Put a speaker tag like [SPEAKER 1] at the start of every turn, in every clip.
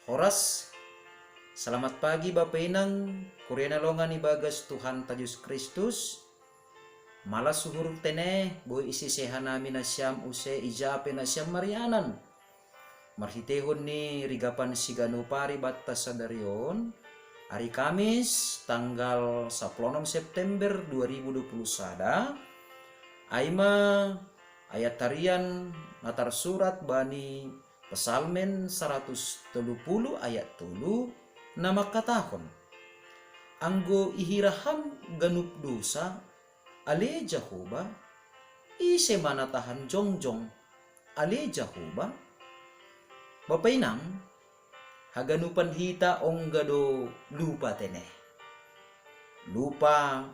[SPEAKER 1] Horas, selamat pagi Bapak Inang, Kuriana longan ibagas Tuhan Yesus Kristus. Malas suhur tene, boy isi sehanami na siyam use ijape na siyam marianan. Marhitehon ni rigapan sigano pari batas sadarion. Hari Kamis, tanggal 10 September 2021. Aima ayat tarian natar surat bani Pesalmen 130 ayat 3 nama katahon. Anggo ihiraham ganup dosa ale Jehovah ise manatahan jongjong ale Jehovah. Bapak Inang, haganupan hita onggado lupa tene. Lupa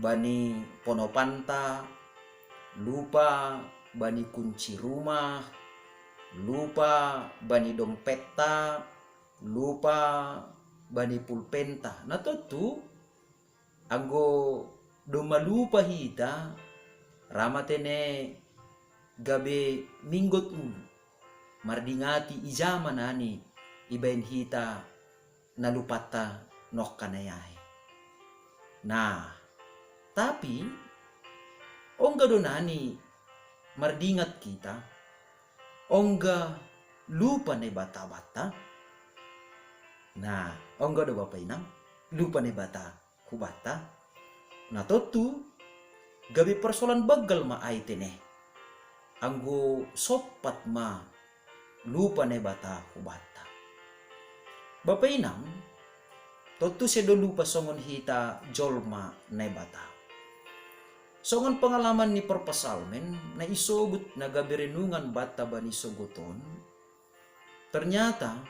[SPEAKER 1] bani ponopanta, lupa bani kunci rumah, lupa bani dompeta, lupa bani pulpenta. Na tu anggo domalupa hita ramatene gabe minggot ulu mardingati ijaman ani ibain hita nalupata nok kanayay. Nah, tapi ongga donani mardingat kita, ongga lupa ne bata-bata. Nah, ongga do Bapak Inang lupa ne bata hubata. Nah, totu gabi persoalan bagal ma aitene. Anggo sopat ma lupa ne bata hubata. Bapak Inang, totu sedo lupa songon hita jolma ne bata. Songon pengalaman ni perpasalmen na isobut na gabi renungan bata bani sogoton. Ternyata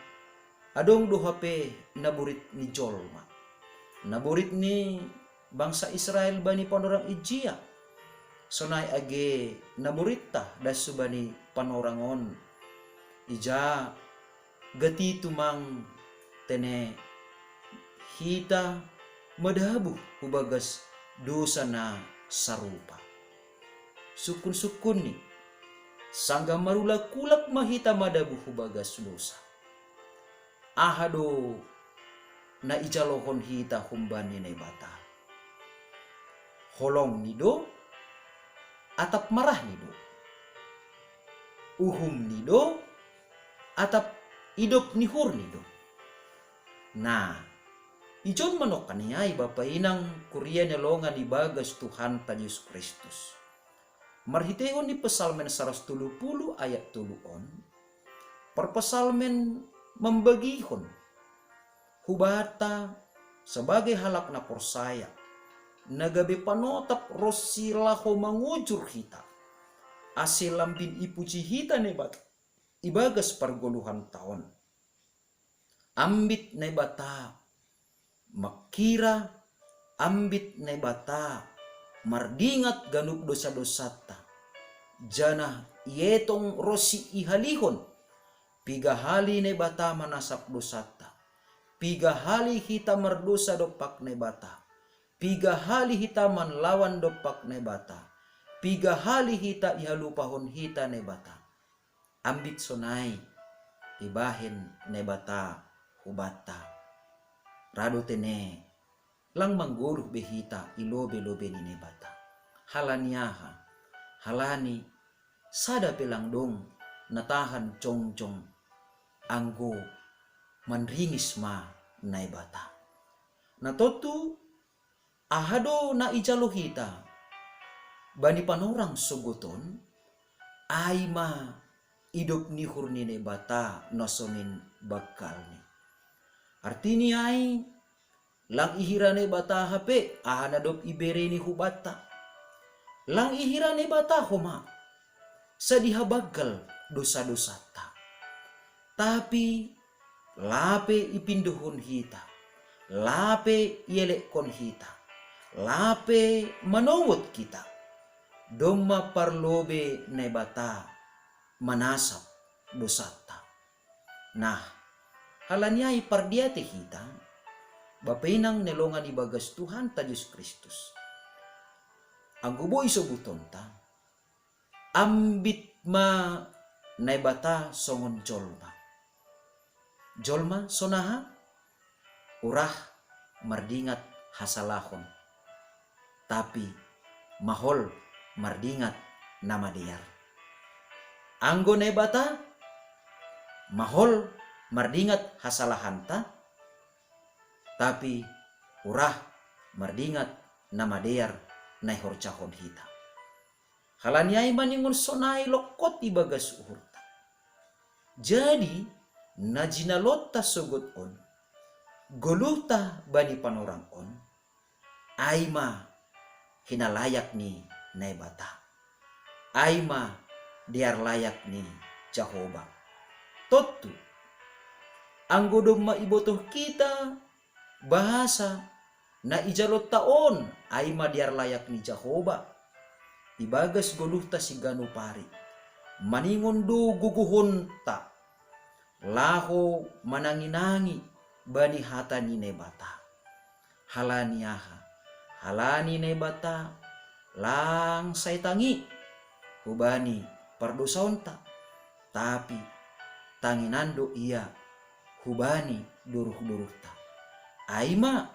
[SPEAKER 1] adong dohape naburit ni jolma. Naburit ni bangsa Israel bani panorang Ijia. Sonay age naburita dasu bani panorangon. Ija gati tumang tene hita madabu hubagas dosa na sarupa. Sukun-sukun ni sangga marula kulak mahita madabu hubagas dosa. Ahado na ijalohon hita humbani na bata. Holong nido atap marah nido. Uhum nido atap idop nihur nido. Nah, ijon manok kaniyay Bapak Inang Kurian longan ibagas Tuhan Yesus Kristus. Marhiteon di Pesalmen 130 ayat 3 perpesalmen membagihon hubata sebagai halak na porsaya nagabe panotap rosilaho mangujur hita asil lambin ipuji hita nebat ibagas pargoluhan tahun ambit nebata makira ambit nebata mardingat ganup dosa-dosata jana ietong rosi ihalihon piga hali nebata manasap dosata piga hali hita merdosa dopak nebata piga hali hita manlawan dopak nebata piga hali hita ihalupahon hita nebata ambit sonai ibahin nebata hubata rado tene lang mangguluh behita ilobe-lobe ni nebata halaniaha halani sada pelang dong natahan cong-cong anggo manringis ma nebata na totu ahado na ijalo hita bani panorang sogoton ay ma idop ni hurni nebata nosomin bakal ni artini ay lang ihira nebata hape ahana dop ibere ni hubata lang ihira nebata homa sadiha bagal dosa-dosata tapi lape ipinduhun hita lape ielekon hita lape manowot kita doma parlobe nebata manasap dosata. Nah, halanyai pardiate hita Bapak Inang nelongan ibagas Tuhan Yesus Kristus. Anggo boy sobuton ta ambit ma nebata songon jolma jolma sonaha urah mardingat hasalahon, tapi mahol mardingat nama diar. Anggo nebata mahol mardingat hasalahanta, tapi urah mardingat nama diar nai horcahon hita. Halaniai maningon sonai lokot ibagas uhurta. Jadi najinalotta sogot on, goluta bani panorang on, aima hinalayak ni nebata, aima diar layak ni Jahoba. Totu anggodom maibotoh kita bahasa na ijalot taon aima diar layak ni Jahoba. Ibagas goluhta si ganupari maningon do guguhon ta laho mananginangi bani hata ni nebata. Halani nebata lang saitangi hubani pardosaonta, tapi tanginando ia hubani duruh-duruhta. Aima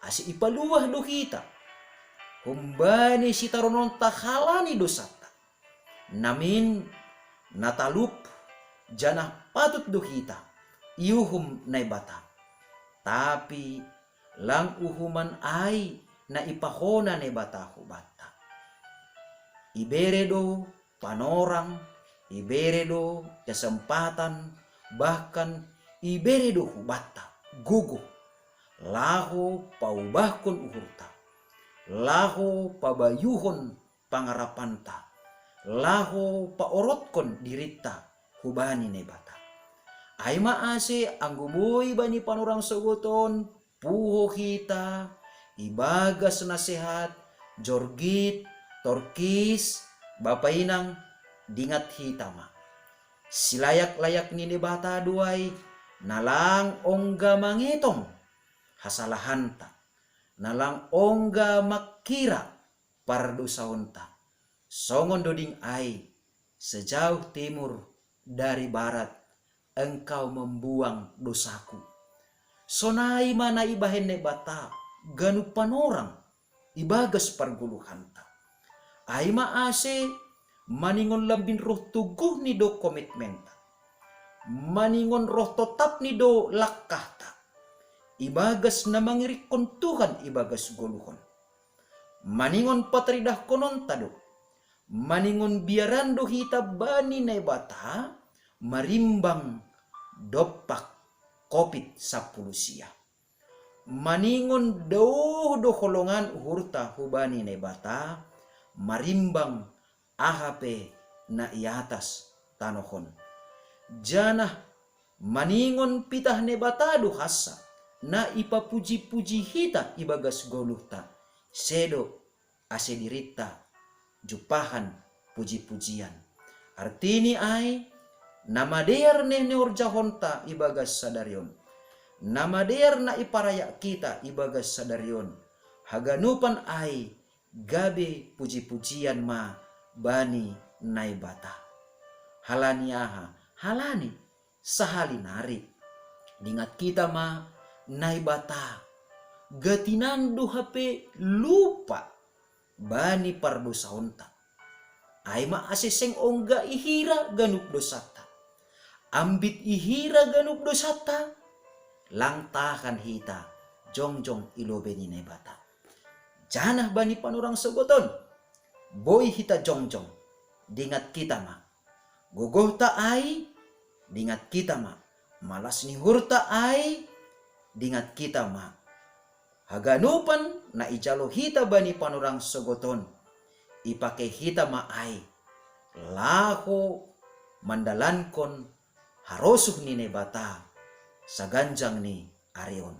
[SPEAKER 1] asi ipaluah do kita humbani si taronon halani dosata, namin natalup janah patut do kita iuhum naibata, tapi lang uhuman ay na ipahona nebata hubata. Iberedo panorang, iberedo kesempatan, bahkan iberedo hubata guguh laho paubahkon uhurta, laho pabayuhon pangarapanta, laho paorotkon dirita hubani nebata. Aima ase angguboy bani panorang sogoton puho kita ibagas nasehat jorgit torkis bapainang dingat hitama. Silayak-layak ni nebata duay nalang ongga mangetong hasalahanta, nalang ongga makira pardosaonta. Songon doding ai sejauh timur dari barat engkau membuang dosaku. Sonai mana ibahen nebata ganu panorang ibagas parguluhanta. Aima ase maningon lambin roh tuguh ni do komitmenta, maningon roh tetap ni do lakkahta, ibagas na mangirikon Tuhan ibagas goluhon, maningon patridah konon tado, maningon biarando hita bani nebata marimbang dopak kopit 10 sia, maningon do holongan uhurta hubani nebata marimbang ahape na iatas tanohon. Janah maningon pitah nebatado hasa na ipapuji-puji hita ibagas goluhta, sedo ase dirita jupahan puji-pujian. Artini ay namadear ne orjahonta ibagas sadarion, namadear na iparayak kita ibagas sadarion, haganupan ay gabe puji-pujian ma bani naibata. Halaniaha halani sahalinari dingat kita ma naibata gatinando hape lupa bani pardosaonta. Ay maaseseng ongga ihira ganup dosata, ambit ihira ganup dosata, langtahan hita jongjong ilobeni nebata. Janah bani panurang sogoton boy hita jongjong dingat kita ma gogoh ta ay dingat kita ma malas ni hurta ay dingat kita ma haganupan na ijalo hita bani panurang sogoton ipake hita ma ay laho mandalankon harosuh ni nebata sa ganjang ni arion.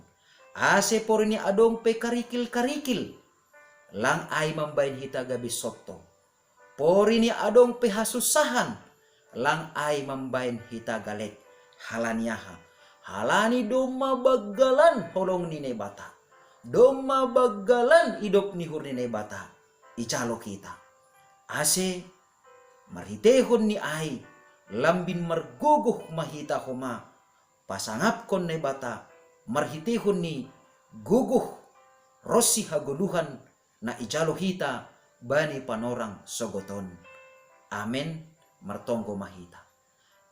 [SPEAKER 1] Ase por ni adong pe karikil-karikil lang ay mambayin hita gabi sotto. Pori ni adong pe hasusahan lang ay mambayin hita galek. Halaniaha halani doma bagalan holong ni nebata, doma bagalan idop ni hur ni nebata icalo kita. Ase marhitehon ni ay lambin marguguh mahita homa pasangapkon na bata, marhitihon ni guguh rosi haguluhan na ijalo hita bani panorang sogoton. Amen. Martonggo mahita.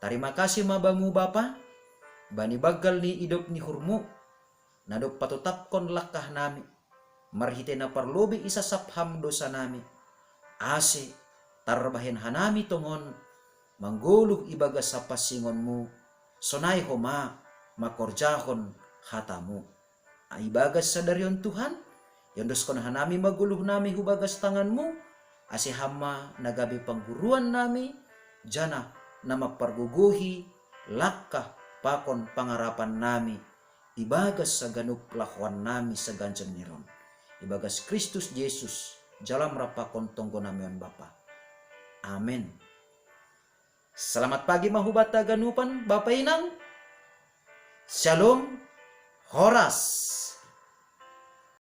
[SPEAKER 1] Terima kasih mabangu Bapa, bani bagal ni idop ni hurmu, nadop patutapkon lakah nami, marhite na parlobi isasapham dosa nami, ase tarbahin hanami tongon, mangguluh ibaga sa pasingonmu, sonay homa makorjahon hatamu. Ibagas sa daryon Tuhan, yondos kon hanami maguluh nami hubagas tanganmu, ase hama nagabi pangguruan nami, jana na maparguguhi lakah pakon pangarapan nami, ibagas sa ganuk lakuan nami sa ganjang niron. Ibagas Kristus Yesus, jalam rapakon tonggo namion Bapa. Amen. Selamat pagi mahubata ganupan Bapa Inang. Shalom. Horas.